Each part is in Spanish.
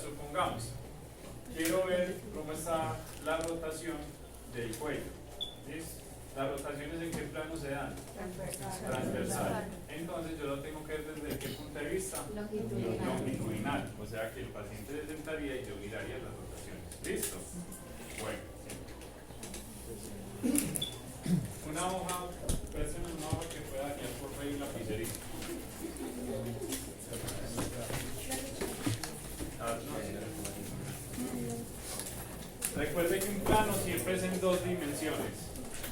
supongamos, quiero ver cómo está la rotación del cuello. ¿Listo? Las rotaciones en qué plano se dan? Transversal. Entonces yo lo tengo que ver desde qué punto de vista? Longitudinal. O sea que el paciente se sentaría y yo miraría las rotaciones. ¿Listo? Bueno. Una hoja, préstame una hoja que pueda dañar por ahí un lapicerito. Recuerde que un plano siempre es en dos dimensiones.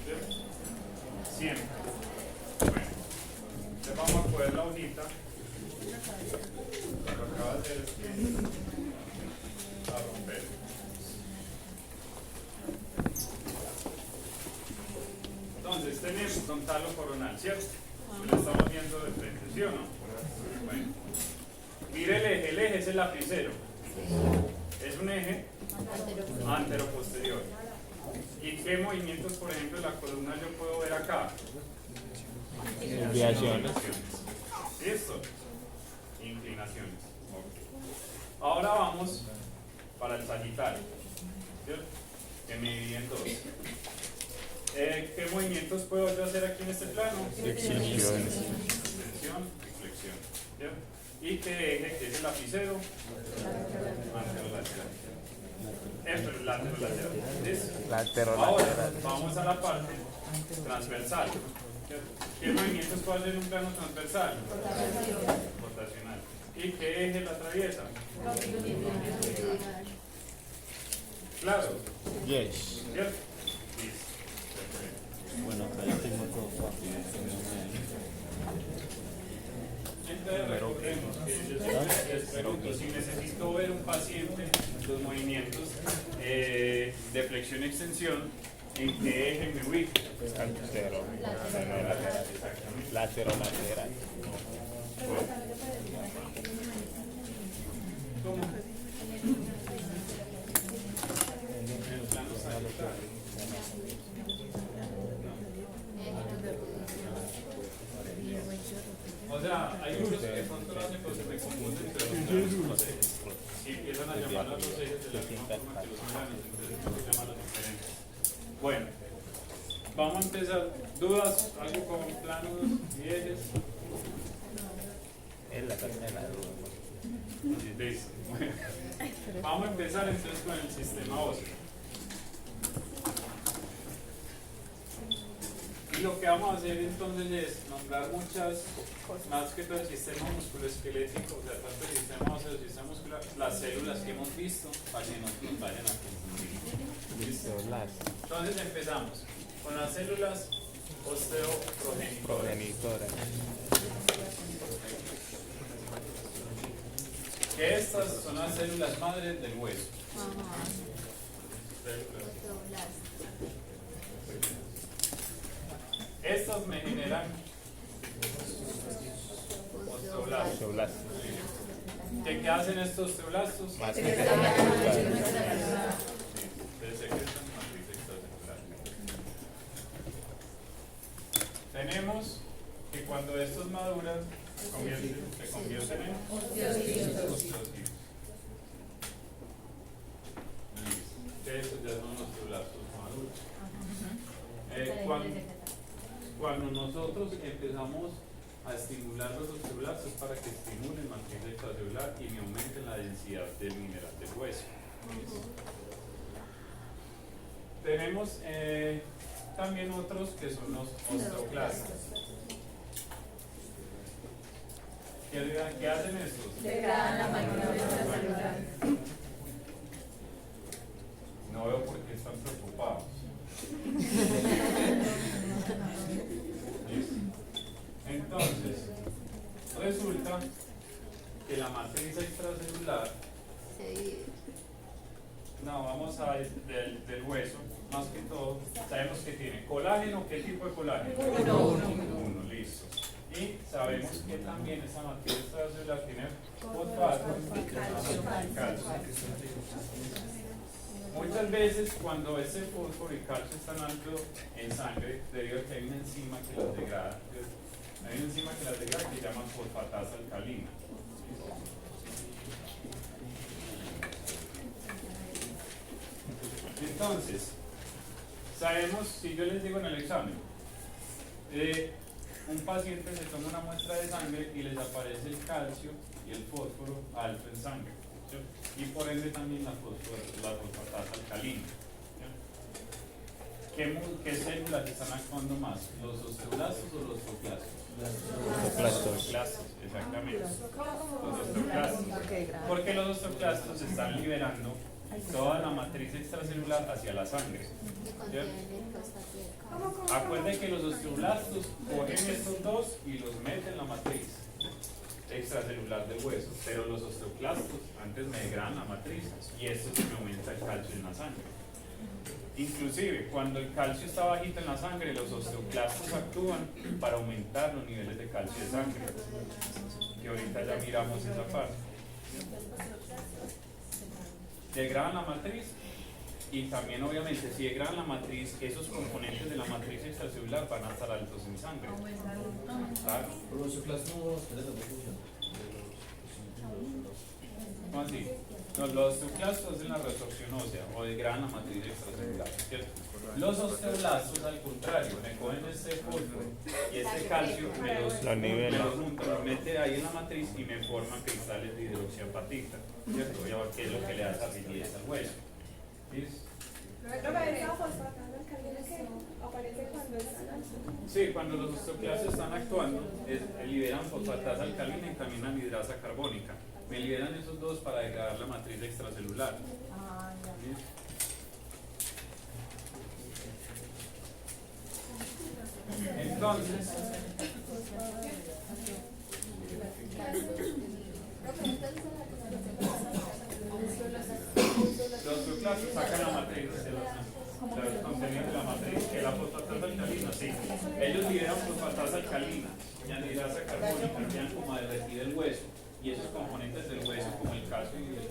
¿Sí? Siempre. Bueno, entonces vamos a coger la hojita. Lo que acaba de hacer es que a romper. Entonces tenemos frontal o coronal, ¿cierto? Lo estamos viendo de frente, ¿sí o no? Bueno. Mire el eje es el lapicero. Es un eje antero-posterior. ¿Y qué movimientos, por ejemplo, de la columna yo puedo ver acá? Desviaciones. ¿Listo? Inclinaciones. Okay. Ahora vamos para el sagitario, ¿cierto? Que me dividí en dos. ¿Qué movimientos puedo yo hacer aquí en este plano? Extensión. Extensión y flexión. ¿Cierto? ¿Y qué eje? ¿Qué es el lapicero? Anterolateral. Laterolateral. ¿Listo? Ahora vamos a la parte transversal. ¿Qué movimientos puedo hacer en un plano transversal? Rotacional. ¿Y qué eje la atraviesa? Claro. Yes. ¿Cierto? Listo. Perfecto. Bueno, acá ya tengo todo fácil. Entonces recordemos que yo siempre les pregunto si necesito ver un paciente los movimientos de flexión y extensión, ¿en qué eje me ubico? Antero. Exactamente. Lateral. ¿Cómo? En el plano sagital. O sea, hay unos que de pronto lo hacen, pero se me confunden entre los planos. Y empiezan a llamar a los ejes de la misma forma que los planos, entonces no se llaman los diferentes. Bueno, vamos a empezar. ¿Dudas? ¿Algo con planos y ejes? Es la tercera duda. Listo. Bueno, vamos a empezar entonces con el sistema óseo. Y lo que vamos a hacer entonces es nombrar muchas, más que todo el sistema musculoesquelético, o sea, tanto el sistema óseo, el sistema muscular, las células que hemos visto, para que no nos vayan a confundir. ¿Listo? Entonces empezamos con las células osteoprogenitoras. Que estas son las células madres del hueso. Estas me generan osteoblastos. ¿Qué hacen estos osteoblastos? Matriz Tenemos que cuando estos maduran se convierten en osteocitos. Estos ya son osteoblastos maduros. Cuando nosotros empezamos a estimular los osteoblastos para que estimulen matriz extracelular y me aumenten la densidad del mineral del hueso. Tenemos también otros que son los osteoclastas. ¿Qué hacen estos? Degradan la máquina celular. No veo por qué están preocupados. Entonces, resulta que la matriz extracelular, no, vamos a ver del hueso, más que todo, sabemos que tiene colágeno. ¿Qué tipo de colágeno? Uno, listo. Y sabemos que también esa matriz extracelular tiene fosfato y calcio. Muchas veces cuando ese fósforo y calcio están alto en sangre, debido a que hay una enzima que las degrada, hay una enzima que las degrada que se llama fosfatasa alcalina. Entonces, sabemos, si yo les digo en el examen, un paciente se toma una muestra de sangre y les aparece el calcio y el fósforo alto en sangre, ¿sí? Y por ende también la fosfatasa alcalina. ¿Qué células están actuando más? ¿Los osteoblastos o los osteoclastos? Los osteoclastos, exactamente. Los osteoclastos. Porque los osteoclastos están liberando toda la matriz extracelular hacia la sangre. ¿Sí? Acuérdense que los osteoblastos cogen estos dos y los meten en la matriz extracelular del hueso, pero los osteoclastos antes me degradan la matriz y esto se me aumenta el calcio en la sangre. Inclusive, cuando el calcio está bajito en la sangre, los osteoclastos actúan para aumentar los niveles de calcio de sangre, que ahorita ya miramos esa parte. Degradan la matriz y también obviamente si degradan la matriz, esos componentes de la matriz extracelular van a estar altos en sangre. ¿Claro? ¿Cómo así? No, los osteoclastos hacen la resorción ósea o degradan la matriz extracelular, ¿cierto? Los osteoblastos, al contrario, me cogen este fósforo y este calcio, me los junto, los mete ahí en la matriz y me forman cristales de hidroxiapatita, ¿cierto? Y ahora, ¿qué es lo que le da esa rigidez al hueso? ¿Listo? Sí, cuando los osteoclastos están actuando, liberan fosfatasa alcalina y también anhidrasa carbónica. Me liberan esos dos para degradar la matriz extracelular. ¿Listo? Entonces, los osteoclastos sacan la matriz de los contenidos de la matriz, que la fosfatasa alcalina, sí. Ellos liberan fosfatasa alcalina y anhidrasa carbónica, quedan como a derretir el hueso. Y esos componentes del hueso, como el calcio y el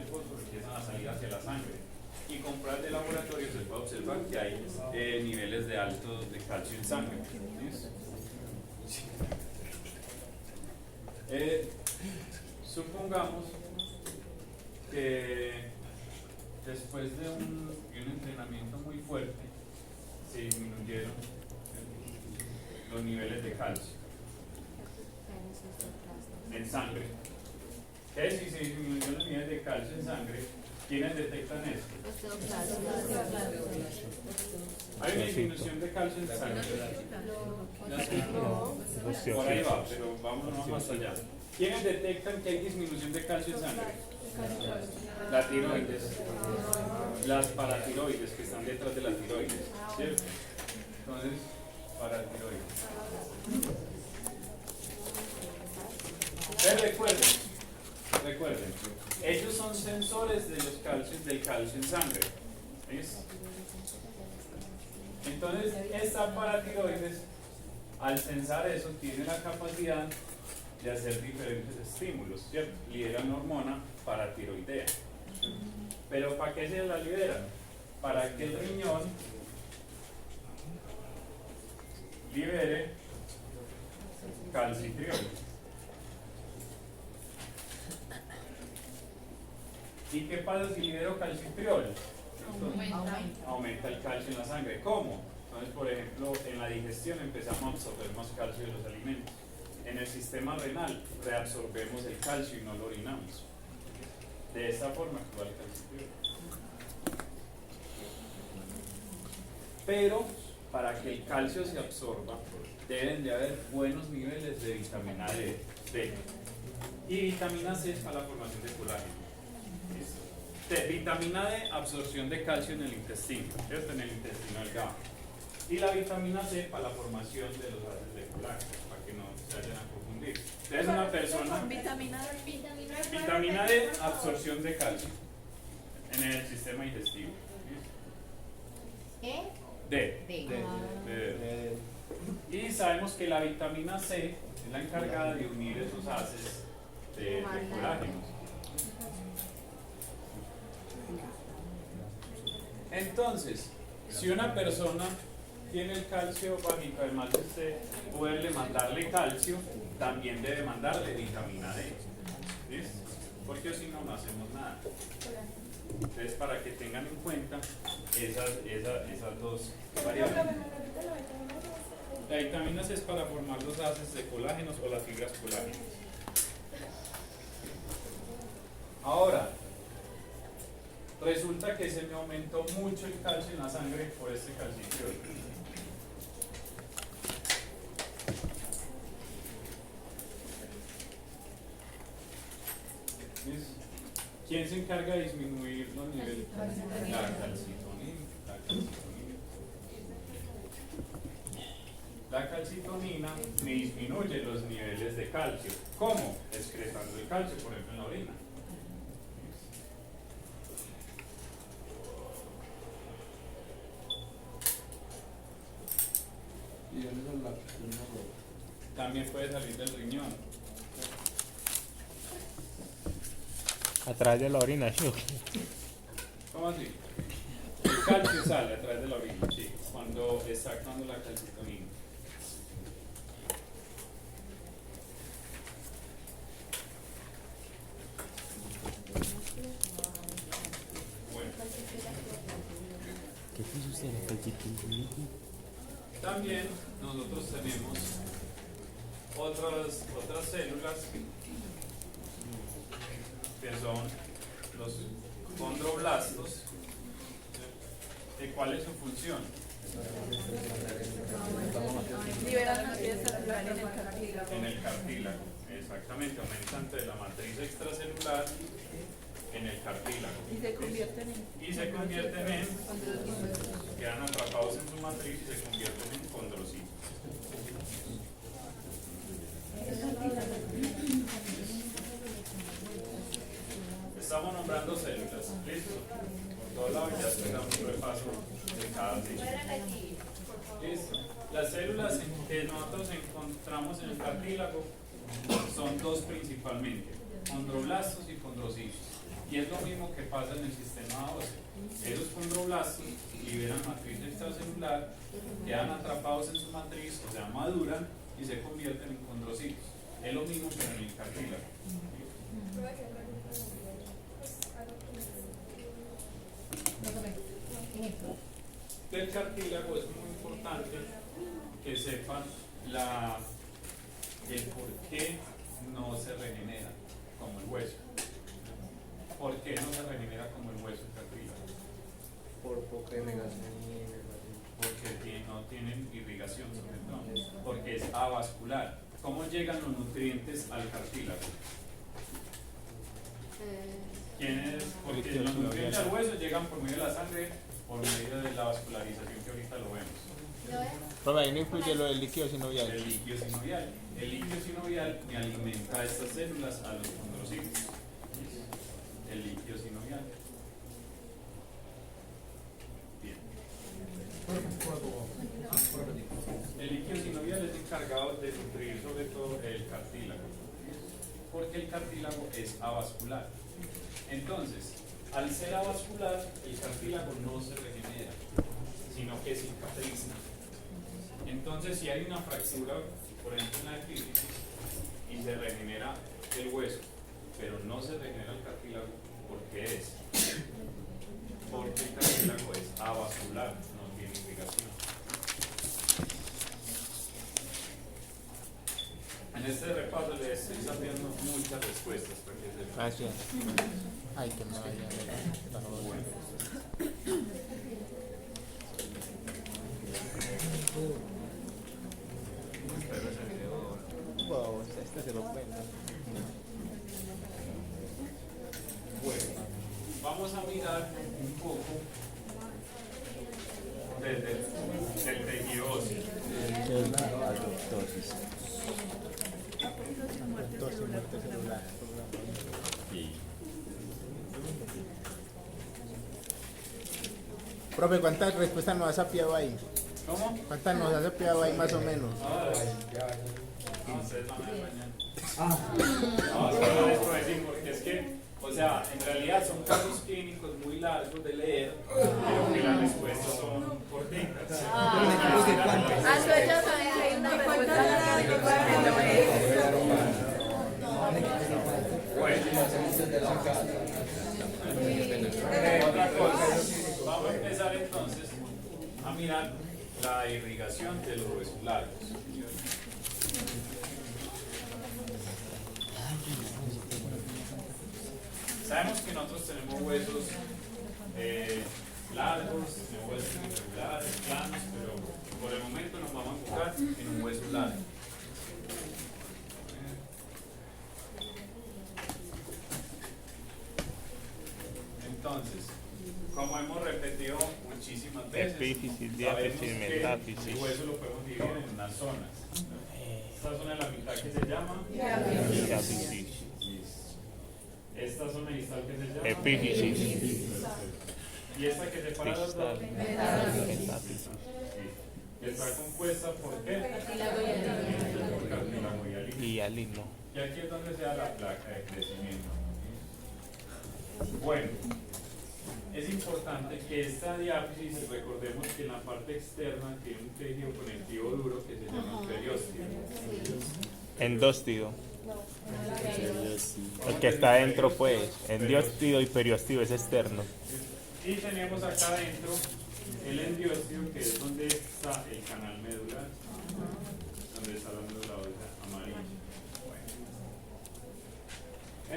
fósforo, empiezan a salir hacia la sangre. Y con pruebas de laboratorio se puede observar que hay niveles de altos de calcio en sangre. ¿Listo? Supongamos que después de un entrenamiento muy fuerte se disminuyeron los niveles de calcio en sangre. ¿Qué es si se disminuyen los niveles de calcio en sangre? ¿Quiénes detectan esto? Hay una disminución de calcio en sangre. Por ahí va, pero vamos más allá. ¿Quiénes detectan que hay disminución de calcio en sangre? La tiroides, las paratiroides que están detrás de la tiroides, ¿cierto? Entonces, paratiroides. Recuerden, ellos son sensores de los calcios, del calcio en sangre. ¿Ves? Entonces, esta paratiroides, al sensar eso, tiene la capacidad de hacer diferentes estímulos, ¿cierto? Liberan hormona paratiroidea. ¿Pero para qué se la liberan? Para que el riñón libere calcitriol. ¿Y qué pasa si libero calcitriol? Aumenta el calcio en la sangre. ¿Cómo? Entonces, por ejemplo, en la digestión empezamos a absorber más calcio de los alimentos. En el sistema renal reabsorbemos el calcio y no lo orinamos. De esta forma actúa el calcitriol. Pero para que el calcio se absorba, deben de haber buenos niveles de vitamina D. Y vitamina C es para la formación de colágeno. Vitamina D, absorción de calcio en el intestino, ¿cierto? En el intestino delgado. Y la vitamina C para la formación de los ácidos de colágeno, para que no se vayan a confundir. Entonces una persona... Vitamina D, absorción de calcio en el sistema digestivo. D. Y sabemos que la vitamina C es la encargada de unir esos ácidos de colágeno. Entonces, si una persona tiene el calcio bajito, además de usted poderle mandarle calcio, también debe mandarle vitamina D. ¿Listo? Porque si no, no hacemos nada. Entonces, para que tengan en cuenta esas dos variables. La vitamina es para formar los haces de colágenos o las fibras colágenas. Ahora, resulta que se me aumentó mucho el calcio en la sangre por este calcitriol. ¿Quién se encarga de disminuir los niveles? La calcitonina. La calcitonina me disminuye los niveles de calcio. ¿Cómo? Excretando el calcio, por ejemplo, en la orina. También puede salir del riñón. A través de la orina, ¿sí? ¿Cómo así? El calcio sale a través de la orina, sí, cuando está actuando la calcitonina. Bueno. ¿Qué puso usted en la calcitonina? También nosotros tenemos otras células que son los condroblastos. ¿Cuál es su función? Liberan materia celular en el cartílago. En el cartílago, exactamente, aumentan de la matriz extracelular en el cartílago. Y se convierten en quedan atrapados en su matriz y se convierten en condrocitos. Estamos nombrando células, ¿listo? Por todos lados ya se da un repaso de cada célula. ¿Listo? Las células que nosotros encontramos en el cartílago son dos principalmente, condroblastos y condrocitos. Y es lo mismo que pasa en el sistema óseo. Esos condroblastos liberan matriz extracelular, quedan atrapados en su matriz, o sea, maduran y se convierten en condrocitos. Es lo mismo que en el cartílago. Del cartílago es muy importante que sepan el por qué no se regenera como el hueso. ¿Por qué no se regenera como el hueso el cartílago? Por poca irrigación. Porque no tienen irrigación, sobre todo. Porque es avascular. ¿Cómo llegan los nutrientes al cartílago? Porque los nutrientes al hueso llegan por medio de la sangre, por medio de la vascularización que ahorita lo vemos. Pero ahí no influye lo del líquido sinovial. El líquido sinovial. El líquido sinovial me alimenta a estas células, a los condrocitos. El líquido sinovial. Bien. El líquido sinovial es encargado de nutrir sobre todo el cartílago, porque el cartílago es avascular. Entonces, al ser avascular, el cartílago no se regenera, sino que cicatriza. Entonces, si hay una fractura, por ejemplo en la epífisis, y se regenera el hueso, pero no se regenera el cartílago, ¿por qué es? Porque el cartílago es avascular, no tiene irrigación. En este repaso les estoy sabiendo muchas respuestas. Gracias. Ay, que no haya. Bueno. Wow, este se lo cuenta. Bueno, vamos a mirar un poco desde el tejido óseo. ¿Qué es la apoptosis? Apoptosis, muerte celular. Sí. Profe, ¿cuántas respuestas nos ha sapiado ahí? ¿Cómo? ¿Cuántas nos ha sapiado ahí más o menos? No, ustedes van a ver mañana. No, solo les puedo decir porque es que, o sea, en realidad son casos clínicos muy largos de leer, pero que las respuestas son cortitas. A su hecho también hay una respuesta larga que Bueno. mirar la irrigación de los huesos largos. Sabemos que nosotros tenemos huesos largos, tenemos huesos irregulares, planos, pero por el momento nos vamos a enfocar en un hueso largo. Entonces, como hemos repetido muchísimas veces, Epífisis, sabemos diáfisis, que metáfisis. el hueso lo podemos dividir en unas zonas. Esta zona de la mitad que se llama Diáfisis. esta zona distal que se llama Epífisis. y esta que separa los dos Metáfisis. está compuesta por qué? Por cartílago y alito. Y alino. Y aquí es donde se da la placa de crecimiento. Bueno, es importante que esta diáfisis, recordemos que en la parte externa tiene un tejido conectivo duro que se llama periósteo. Endóstido. El que está adentro, pues. Endióstido y perióstido es externo. Y tenemos acá adentro el endiósteo, que es donde está el canal medular, donde está la médula ósea amarilla. Bueno.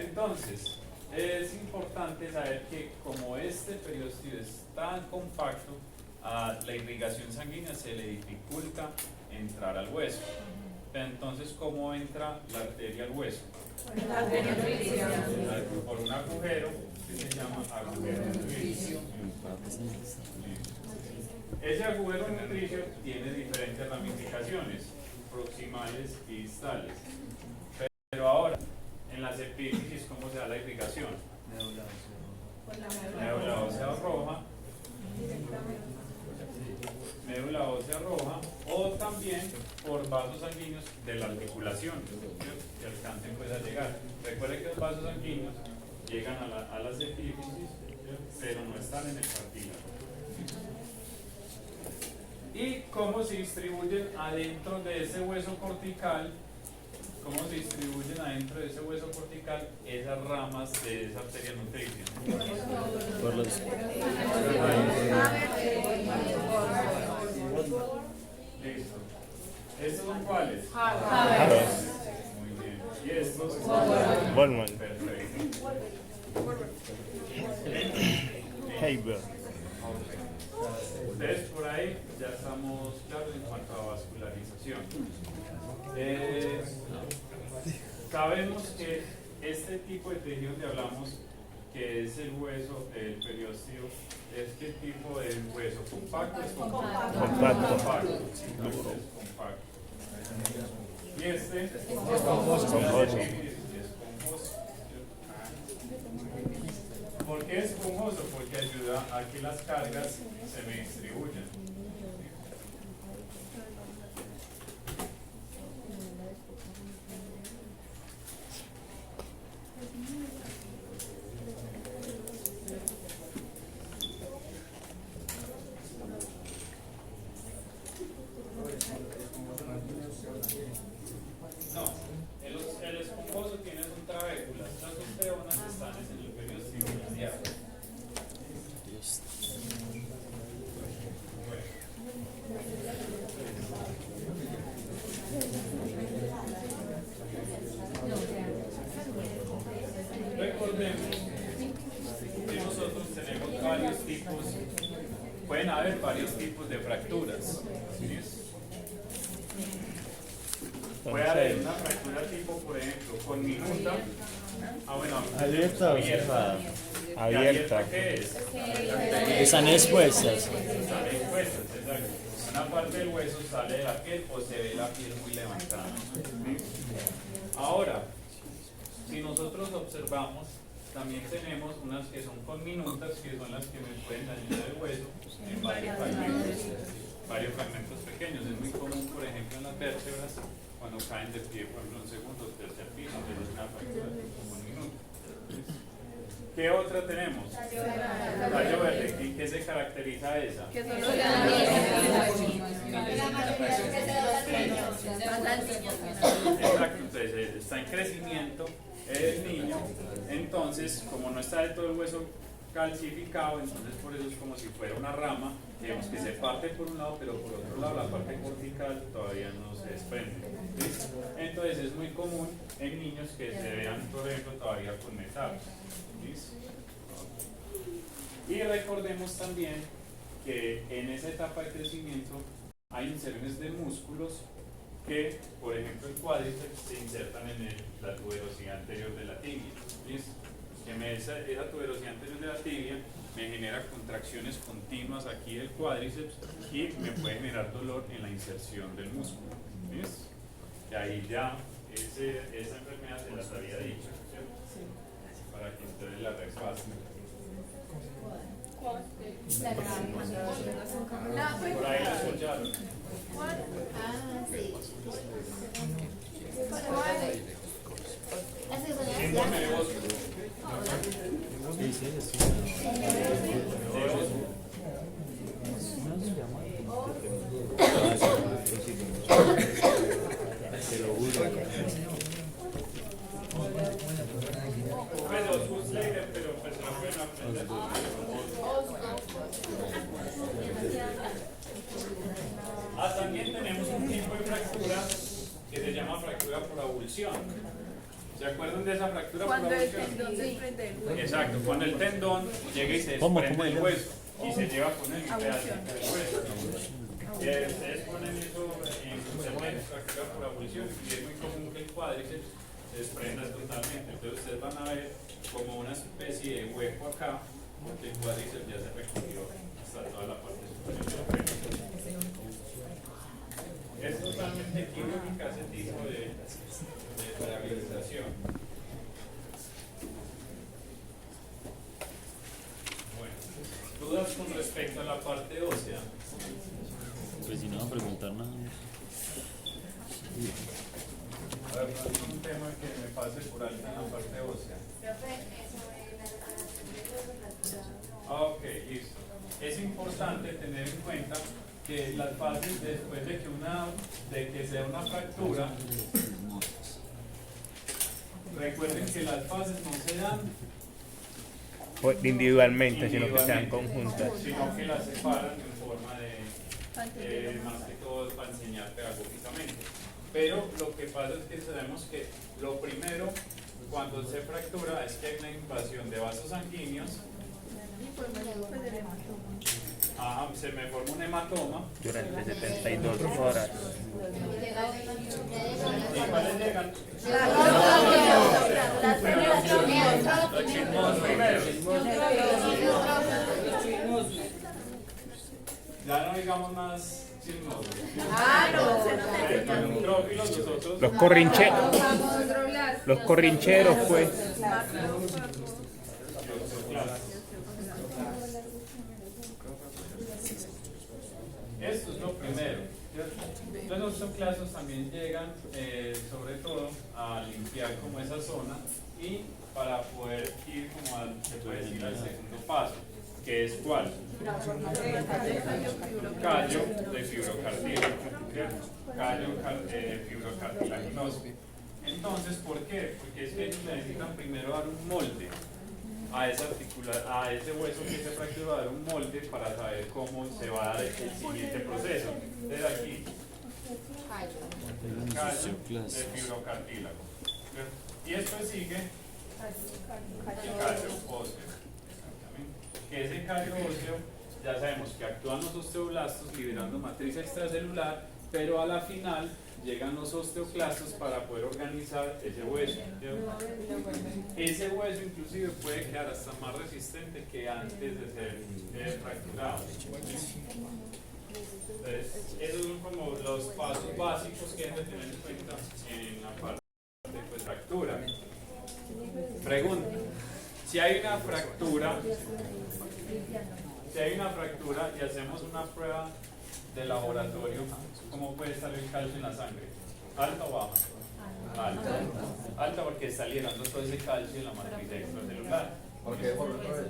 Entonces, es importante saber que como este periósteo es tan compacto, a la irrigación sanguínea se le dificulta entrar al hueso. Entonces, ¿cómo entra la arteria al hueso? Por un agujero que se llama agujero nutricio. Ese agujero nutricio tiene diferentes ramificaciones, proximales y distales. Pero ahora, en las epífisis, ¿cómo se da la irrigación? Médula ósea roja, médula ósea roja, o también por vasos sanguíneos de la articulación, ¿sí? Que alcancen pues a llegar. Recuerden que los vasos sanguíneos llegan a las epífisis, ¿sí? Pero no están en el cartílago. ¿Y cómo se distribuyen adentro de ese hueso cortical? ¿Cómo se distribuyen adentro de ese hueso cortical esas ramas de esa arteria nutricia? Por los... Listo. ¿Estos son cuáles? Muy bien. ¿Y estos? Bolman. Perfecto. Heiber. Ustedes por ahí ya estamos claros en cuanto a vascularización. Sabemos que este tipo de tejido donde hablamos, que es el hueso, el periósteo, es qué tipo de hueso, compacto, es compacto. Compacto. Es compacto. Y este es Esponjoso. esponjoso. ¿Por qué es esponjoso? Porque ayuda a que las cargas se me distribuyan. No, el esponjoso tiene un trabéculo, estas dos peonas están en el periósteo y la diáfragma. Recordemos que nosotros tenemos varios tipos, pueden haber varios tipos de fracturas. ¿Sí? Puede haber una fractura tipo, por ejemplo, con minuta. Bueno, ¿Abierta o abierta. cerrada? ¿Y Abierta. ¿Qué es? Están expuestas. Están expuestas, exacto. Una parte del hueso sale de la piel o se ve la piel muy levantada. ¿Sí? Ahora, si nosotros observamos, también tenemos unas que son conminutas, que son las que me pueden dañar el hueso en varios fragmentos pequeños. Es muy común, por ejemplo, en las vértebras, cuando caen de pie, por ejemplo, en segundo o tercer piso, es una fractura tipo conminuta. ¿Qué otra tenemos? Tallo verde. ¿Y qué se caracteriza esa? Exacto, entonces está en crecimiento el niño, entonces como no está de todo el hueso calcificado, entonces por eso es como si fuera una rama, digamos que se parte por un lado, pero por otro lado la parte cortical todavía no se desprende. ¿Listo? Entonces es muy común en niños que se vean, por ejemplo, todavía con metales. ¿Listo? Y recordemos también que en esa etapa de crecimiento hay inserciones de músculos que, por ejemplo, el cuádriceps se insertan en la tuberosidad anterior de la tibia. ¿Listo? Esa tuberosidad anterior de la tibia me genera contracciones continuas aquí del cuádriceps y me puede generar dolor en la inserción del músculo. ¿Listo? Y ahí ya esa enfermedad se las había dicho, ¿cierto? Para que ustedes la repasen. Por ahí la escucharon. Síndrome de Bosco. Sí, sí, sí. De Bosco. Pues los Slater, pero pues se lo pueden aprender. También tenemos un tipo de fractura que se llama fractura por avulsión. ¿Se acuerdan de esa fractura por avulsión? Cuando el tendón se desprende del hueso. Exacto, cuando el tendón llega y se desprende del hueso y se lleva con él un pedacito del hueso. Ustedes ponen eso en internet, fractura por avulsión, y es muy común que el cuádriceps se desprenda totalmente. Entonces ustedes van a ver como una especie de hueco acá, porque el cuádriceps ya se recogió hasta toda la parte superior del hueso. Es totalmente quirúrgica ese tipo de rehabilitación. Bueno, dudas con respecto a la parte ósea. Pues si no va a preguntar nada. A ver, no es un tema que me pase por alto en la parte ósea. Ok, listo. Es importante tener en cuenta que las fases después de que sea una fractura, recuerden que las fases no se dan individualmente, sino que sean conjuntas. sino que las separan en forma de más que todo para enseñar pedagógicamente. Pero lo que pasa es que sabemos que lo primero cuando se fractura es que hay una invasión de vasos sanguíneos. Ajá, se me forma un hematoma. Durante 72 horas. ¿Y cuáles llegan? Los primeros. Ya no digamos más chismosos. Los neutrófilos, los otros. Los corrincheros, pues. Esto es lo primero, ¿cierto? Entonces los osteoclastos también llegan sobre todo a limpiar como esa zona y para poder ir como al, se puede decir, al segundo paso, que es ¿cuál? Callo de fibrocartílago, ¿cierto? Callo de fibrocartilaginoso. Entonces, ¿por qué? Porque es que ellos necesitan primero dar un molde a ese hueso que se fracturó, dar un molde para saber cómo se va a dar el siguiente proceso. Desde aquí, callo de fibrocartílago. Y después sigue el callo óseo. Que ese callo óseo, ya sabemos que actúan los osteoblastos liberando matriz extracelular, pero a la final llegan los osteoclastos para poder organizar ese hueso. Ese hueso inclusive puede quedar hasta más resistente que antes de ser fracturado. Entonces, esos son como los pasos básicos que hay que tener en cuenta en la parte de fractura. Pregunta: si hay una fractura y hacemos una prueba de laboratorio, ¿cómo puede estar el calcio en la sangre? ¿Alta o baja? Alta. Alta porque está liberando todo ese calcio en la matriz extracelular. ¿Por qué por otra vez?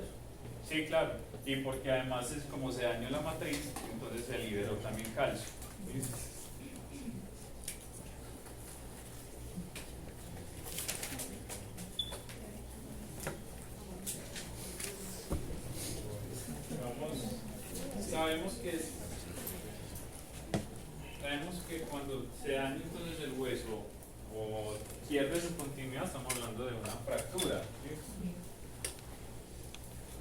Sí, claro. Y porque además es como se dañó la matriz, entonces se liberó también calcio. ¿Listo? sabemos que cuando se daña entonces el hueso o pierde su continuidad, estamos hablando de una fractura, ¿sí?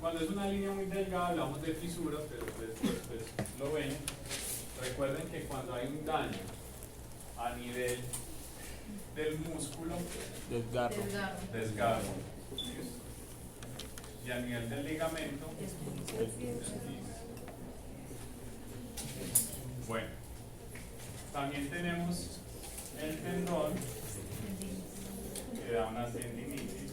Cuando es una línea muy delgada hablamos de fisura, pero pues lo ven. Recuerden que cuando hay un daño a nivel del músculo, Desgarro. desgarro, ¿sí? Y a nivel del ligamento, bueno, también tenemos el tendón que da una tendinitis.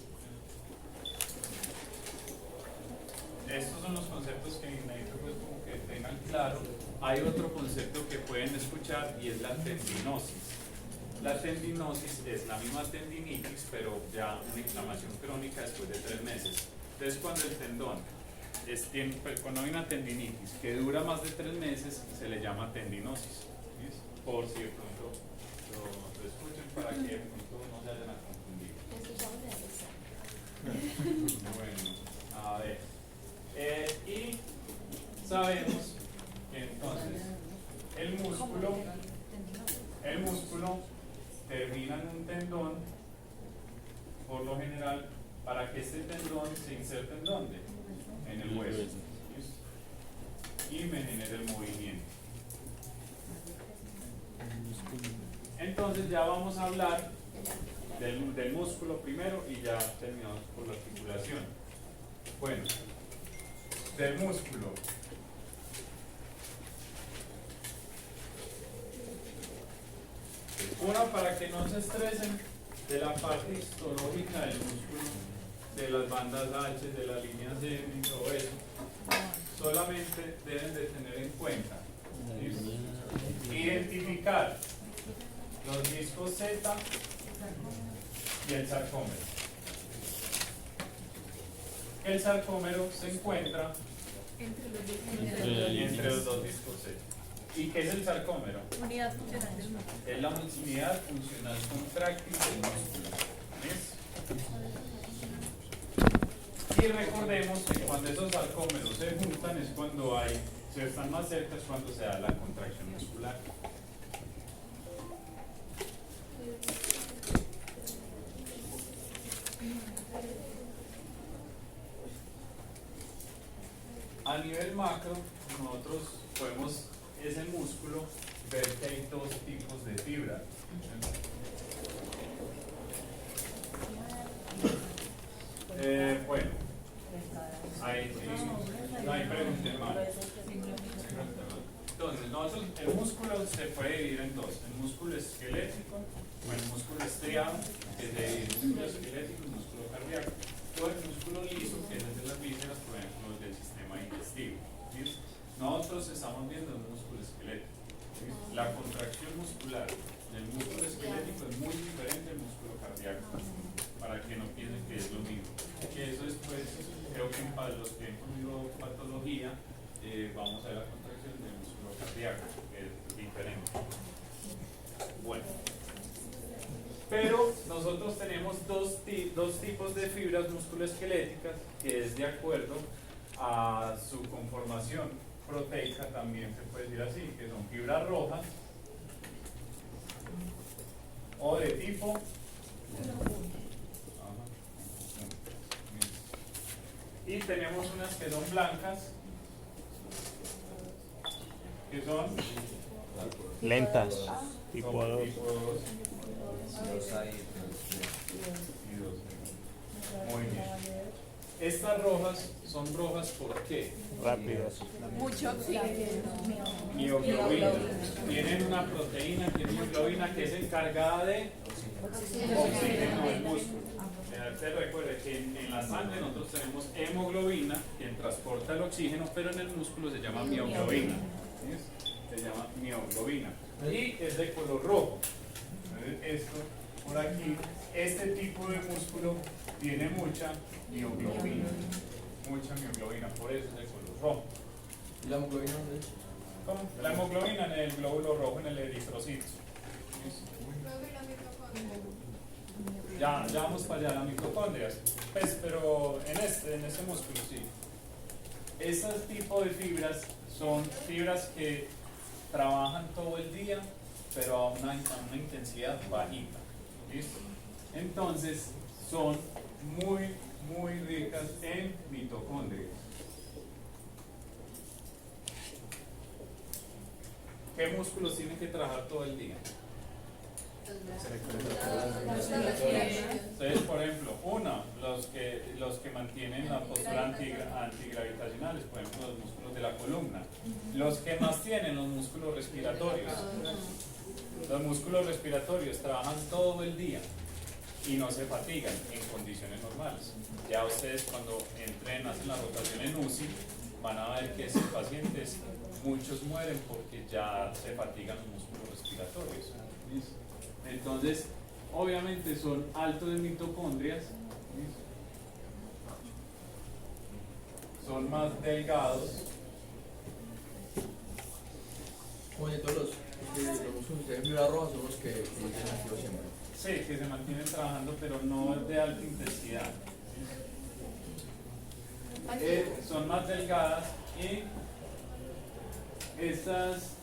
Estos son los conceptos que necesito pues como que tengan claro. Hay otro concepto que pueden escuchar y es la tendinosis. La tendinosis es la misma tendinitis, pero ya una inflamación crónica después de 3 meses. Entonces cuando el tendón cuando hay una tendinitis que dura más de 3 meses, se le llama tendinosis. ¿Sí? Por si de pronto lo escuchen para que de pronto no se vayan a confundir. Bueno, a ver. Y sabemos que entonces el músculo termina en un tendón, por lo general, para que este tendón se inserte en ¿dónde? En el hueso. ¿Sí? Y me genera el movimiento. Entonces ya vamos a hablar del músculo primero y ya terminamos por la articulación. Bueno, del músculo. Uno, para que no se estresen de la parte histológica del músculo, de las bandas H, de las líneas M y todo eso, solamente deben de tener en cuenta, ¿sí? Identificar los discos Z y el sarcómero. El sarcómero se encuentra entre los dos discos Z. ¿Y qué es el sarcómero? Unidad funcional del músculo. Es la unidad funcional contráctil del músculo. ¿Ves? Y recordemos que cuando esos sarcómeros se juntan es cuando se están más cerca, es cuando se da la contracción muscular. A nivel macro, nosotros podemos, ese músculo, ver que hay 2 tipos de fibras. Bueno, ahí no hay preguntas más. Entonces, el músculo se puede dividir en 2: el músculo esquelético, o el músculo estriado, que se divide en músculo esquelético y músculo cardíaco, o el músculo liso, que es el de las vísceras, por ejemplo, el del sistema digestivo. ¿Sí? Nosotros estamos viendo el músculo esquelético. ¿Sí? La contracción muscular del músculo esquelético es muy diferente al músculo cardíaco, para que no piensen que es lo mismo. Que eso después, creo que para los que hemos visto patología, vamos a ver la contracción del músculo cardíaco, que es diferente. Bueno, pero nosotros tenemos dos tipos de fibras musculoesqueléticas, que es de acuerdo a su conformación proteica, también se puede decir así, que son fibras rojas o de tipo y tenemos unas que son blancas, que son Lentas. Tipo 2. Muy bien. Estas rojas son rojas ¿por qué? Rápidas. Mucho oxígeno. Mioglobina. Tienen una proteína que es mioglobina, que es encargada de oxígeno del músculo. Se recuerde que en la sangre nosotros tenemos hemoglobina, quien transporta el oxígeno, pero en el músculo se llama mioglobina. ¿Sí? Se llama mioglobina. Y es de color rojo. Entonces, esto por aquí, este tipo de músculo tiene mucha mioglobina. Mucha mioglobina, por eso es de color rojo. ¿Y la hemoglobina dónde es? ¿Cómo? La hemoglobina en el glóbulo rojo, en el eritrocito. Ya vamos para allá, las mitocondrias. Pues, pero en este músculo sí. Ese tipo de fibras son fibras que trabajan todo el día, pero a una intensidad bajita. ¿Listo? Entonces, son muy ricas en mitocondrias. ¿Qué músculos tienen que trabajar todo el día? Entonces, por ejemplo, los que mantienen la postura antigravitacionales, por ejemplo, los músculos de la columna. Los que más tienen los músculos respiratorios. Los músculos respiratorios trabajan todo el día y no se fatigan en condiciones normales. Ya ustedes cuando entren, hacen la rotación en UCI, van a ver que esos pacientes, muchos mueren porque ya se fatigan los músculos respiratorios. ¿Listo? Entonces, obviamente son altos en mitocondrias, ¿listo? Son más delgados. Oye, todos los músculos que tienen fibra roja son los que tienen activo siempre. Sí, que se mantienen trabajando, pero no de alta intensidad. Son más delgadas y estas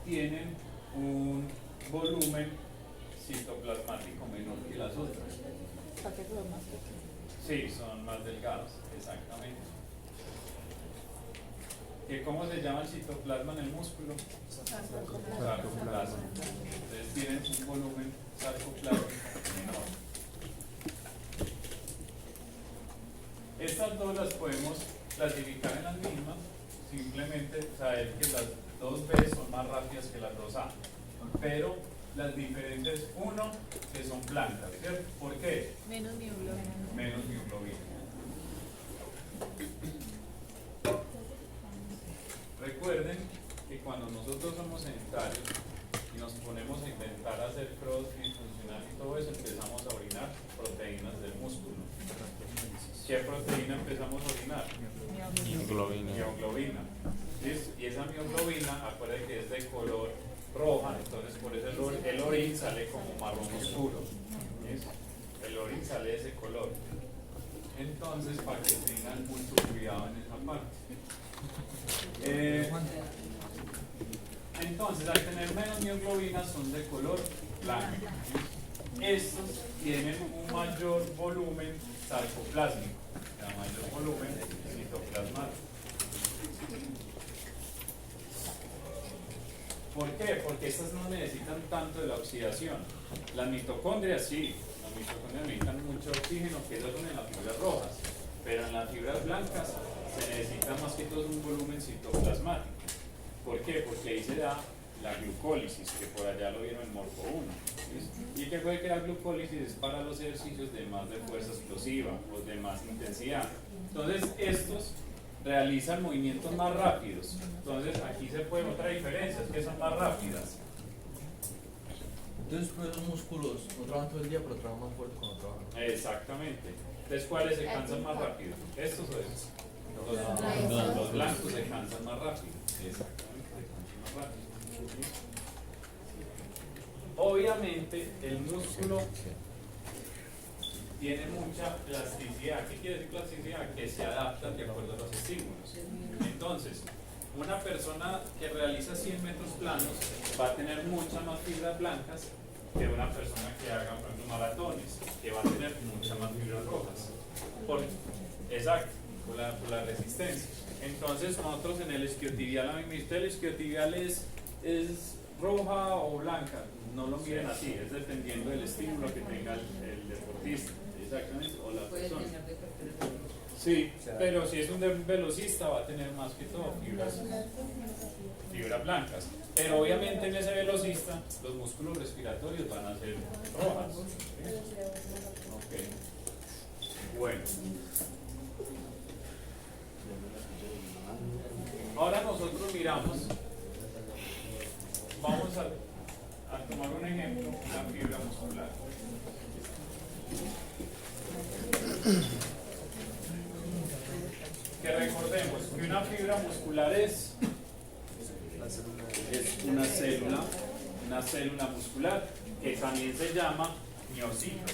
tienen un volumen citoplasmático menor que las otras. Sí, son más delgados, exactamente. ¿Cómo se llama el citoplasma en el músculo? Sarcoplasma. Entonces tienen un volumen sarcoplasmático menor. Estas dos las podemos clasificar en las mismas, simplemente saber que las 2B son más rápidas que las 2A, pero las diferentes, uno, que son blancas, ¿cierto? ¿Por qué? Menos mioglobina. Menos mioglobina. Recuerden que cuando nosotros somos sedentarios y nos ponemos a intentar hacer crossfit funcional y todo eso, empezamos a orinar proteínas del músculo. ¿Qué proteína empezamos a orinar? Mioglobina. Mioglobina. ¿Listo? Y esa mioglobina, acuérdense que es de color roja, entonces por eso el orín sale como marrón oscuro. ¿Listo? El orín sale de ese color. Entonces, para que tengan mucho cuidado en esa parte. Entonces, al tener menos mioglobina son de color blanco. Estos tienen un mayor volumen sarcoplásmico, o sea, mayor volumen citoplasmático. ¿Por qué? Porque estas no necesitan tanto de la oxidación. Las mitocondrias sí, las mitocondrias necesitan mucho oxígeno, que eso son en las fibras rojas, pero en las fibras blancas se necesita más que todo un volumen citoplasmático. ¿Por qué? Porque ahí se da la glucólisis, que por allá lo vieron en Morfo 1. ¿Y qué fue que la glucólisis? Es para los ejercicios de más de fuerza explosiva o de más intensidad. Entonces estos realizan movimientos más rápidos. Entonces aquí se puede otra diferencia, es que son más rápidas. Entonces, pues, los músculos no trabajan todo el día, pero trabajan más fuerte cuando trabajan. Exactamente. Entonces, ¿cuáles se cansan más rápido? ¿Estos o estos? Los blancos se cansan más rápido. Exactamente, se cansan más rápido. Obviamente, el músculo tiene mucha plasticidad. ¿Qué quiere decir plasticidad? Que se adapta de acuerdo a los estímulos. Entonces, una persona que realiza 100 metros planos va a tener muchas más fibras blancas que una persona que haga, por ejemplo, maratones, que va a tener muchas más fibras rojas. Exacto, por la resistencia. Entonces, nosotros en el isquiotibial, a mí me dice, el isquiotibial es roja o blanca. No lo miren así, es dependiendo del estímulo que tenga el deportista. Exactamente, o la persona. Sí, pero si es un velocista va a tener más que todo fibras blancas. Pero obviamente en ese velocista los músculos respiratorios van a ser rojas. Okay. Bueno. Ahora nosotros miramos, vamos a tomar un ejemplo, la fibra muscular. Que recordemos que una fibra muscular es una célula muscular que también se llama miocito.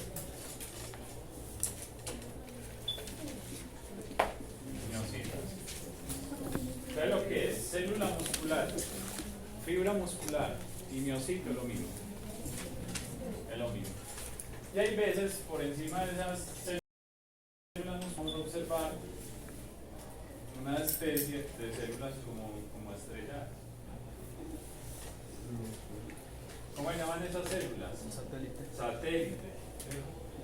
Miocitos. célula muscular, fibra muscular y miocito es lo mismo. Es lo mismo. Y hay veces por encima de esas células vamos a observar una especie de células como estrelladas. ¿Cómo se llaman esas células? Satélite. Satélite.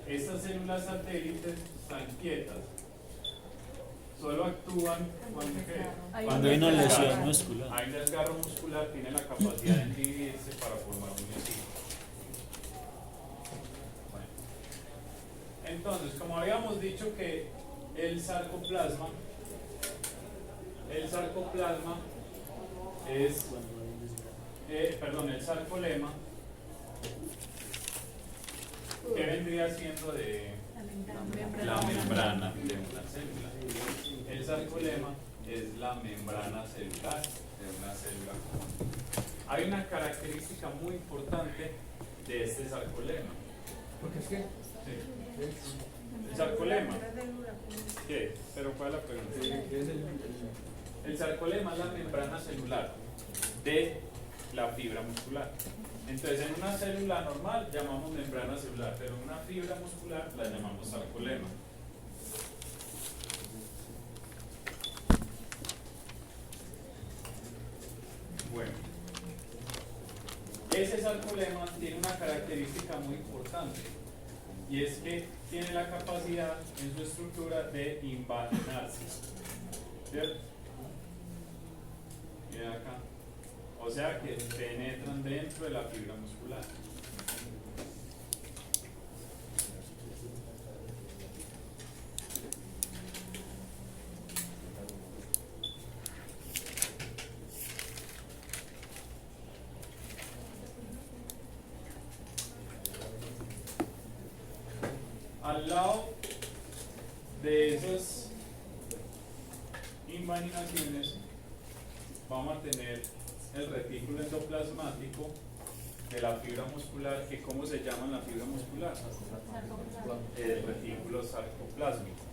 Estas células satélites están quietas. Solo actúan Cuando hay una lesión muscular. Hay un desgarro muscular, tiene la capacidad de dividirse para formar un miocito. Bueno. Entonces, como habíamos dicho que el sarcoplasma es, el sarcolema, ¿qué vendría siendo de la membrana de una célula? El sarcolema es la membrana celular de una célula común. Hay una característica muy importante de este sarcolema. Porque es que Sí. El sarcolema. ¿Qué? ¿Pero cuál es la pregunta? ¿qué es El sarcolema es la membrana celular de la fibra muscular. Entonces, en una célula normal llamamos membrana celular, pero en una fibra muscular la llamamos sarcolema. Bueno, ese sarcolema tiene una característica muy importante y es que tiene la capacidad en su estructura de invaginarse. ¿Cierto? Miren acá. O sea que penetran dentro de la fibra muscular. Al lado de esas invaginaciones vamos a tener el retículo endoplasmático de la fibra muscular, que ¿cómo se llama la fibra muscular? El retículo sarcoplásmico.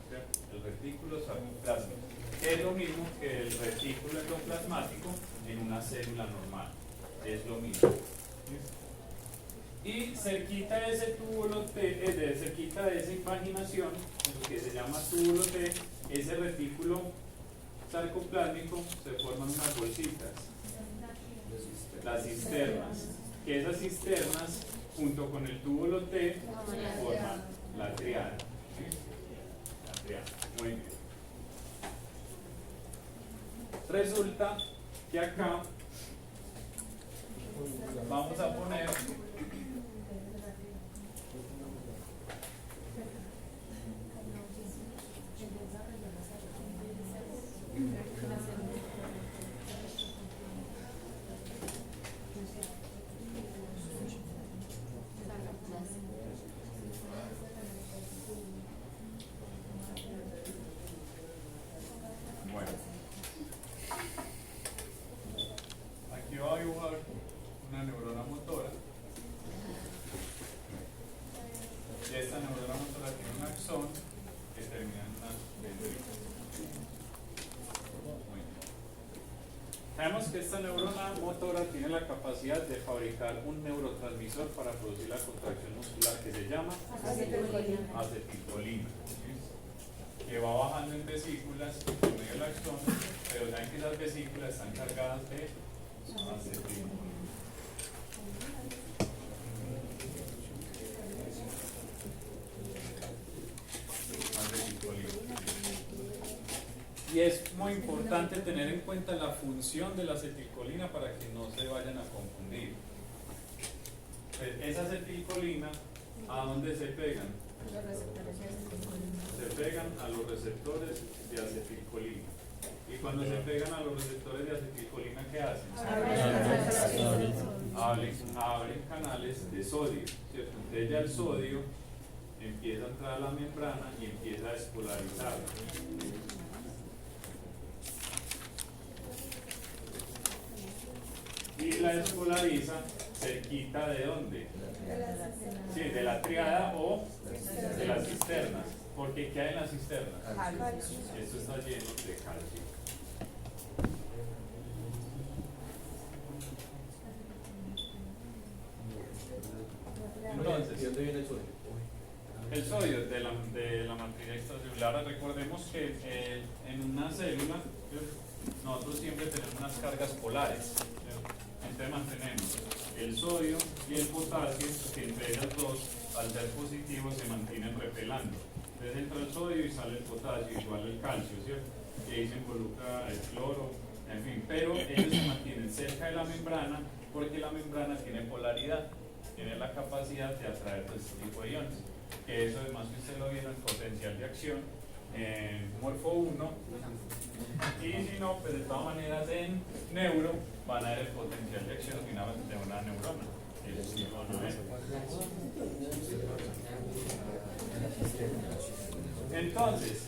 ¿Cierto? El retículo sarcoplásmico. Es lo mismo que el retículo endoplasmático en una célula normal. Es lo mismo. Y cerquita de ese túbulo T, cerquita de esa invaginación, lo que se llama túbulo T, ese retículo sarcoplásmico, se forman unas bolsitas, las cisternas, que esas cisternas junto con el túbulo T forman la triada. ¿Sí? La triada, muy bien. Resulta que acá vamos a poner aquí voy a dibujar una neurona motora. Y esta neurona motora tiene un axón que termina en una dendrita. Muy bien. Sabemos que esta neurona motora tiene la capacidad de fabricar un neurotransmisor para producir la contracción muscular que se llama acetilcolina, ¿sí? Que va bajando en vesículas por medio del axón, pero saben que esas vesículas están cargadas de acetilcolina. Y es muy importante tener en cuenta la función de la acetilcolina para que no se vayan a confundir. Esa acetilcolina, ¿a dónde se pegan? Se pegan a los receptores de acetilcolina. Y cuando se pegan a los receptores de acetilcolina, ¿qué hacen? Abren canales de sodio, ¿cierto? Entonces ya el sodio empieza a entrar a la membrana y empieza a despolarizarla. Y la despolariza cerquita ¿de dónde? Sí, de la triada o de las cisternas. Porque ¿qué hay en las cisternas? Esto está lleno de calcio. una célula, ¿cierto? Nosotros siempre tenemos unas cargas polares, ¿cierto? Entonces mantenemos el sodio y el potasio, que entre ellas dos, al ser positivos, se mantienen repelando. Entonces entra el sodio y sale el potasio, igual el calcio, ¿cierto? Y ahí se involucra el cloro, en fin, pero ellos se mantienen cerca de la membrana porque la membrana tiene polaridad, tiene la capacidad de atraer todo este tipo de iones. Que eso además que usted lo vieron en potencial de acción, en morfo 1, y si no, pues de todas maneras en neuro van a ver el potencial de acción de una neurona. Eso sí lo van a ver. Entonces,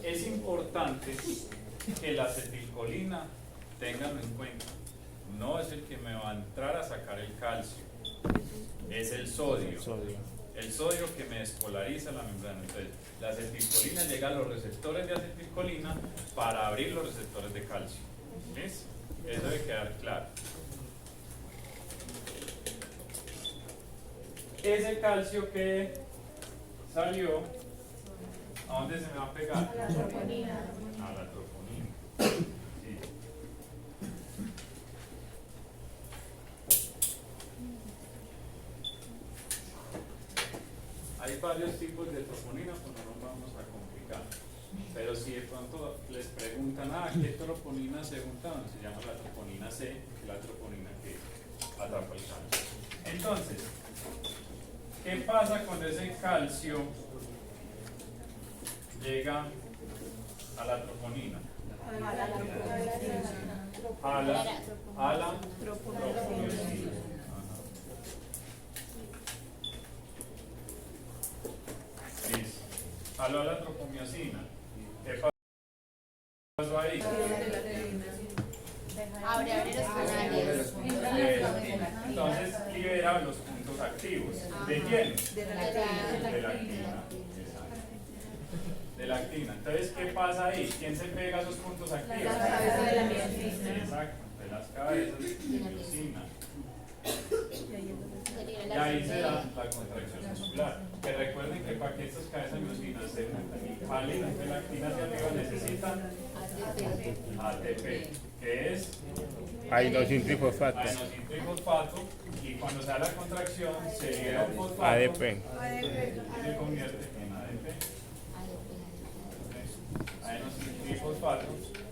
es importante que la acetilcolina tengan en cuenta. No es el que me va a entrar a sacar el calcio, es el sodio. El sodio que me despolariza la membrana. Entonces, la acetilcolina llega a los receptores de acetilcolina para abrir los receptores de calcio. ¿Ves? Eso debe quedar claro. Ese calcio que salió, ¿a dónde se me va a pegar? A la troponina. A la troponina. Sí. Hay varios tipos de troponina, pues no nos vamos a complicar. Pero si de pronto les preguntan, ¿qué troponina se juntaron? Se llama la troponina C, que es la troponina que atrapa el calcio. Entonces, ¿qué pasa cuando ese calcio llega a la troponina? A la troponiosina. Listo. A la tropomiosina. ¿Qué pasó ahí? Abre los canales. Entonces libera los puntos activos. ¿De quién? De la actina. De la actina. Entonces, ¿qué pasa ahí? ¿Quién se pega a esos puntos activos? Las cabezas de la miosina. Exacto, de las cabezas de la miosina. Y ahí se da la contracción muscular. Que recuerden que para que estas cabezas de miosina se valen de la actina hacia arriba necesitan ATP, que es Adenosine-trifosfato. adenosine-trifosfato, y cuando se da la contracción se libera un fosfato ADP. y se convierte en ADP. Adenosine-trifosfato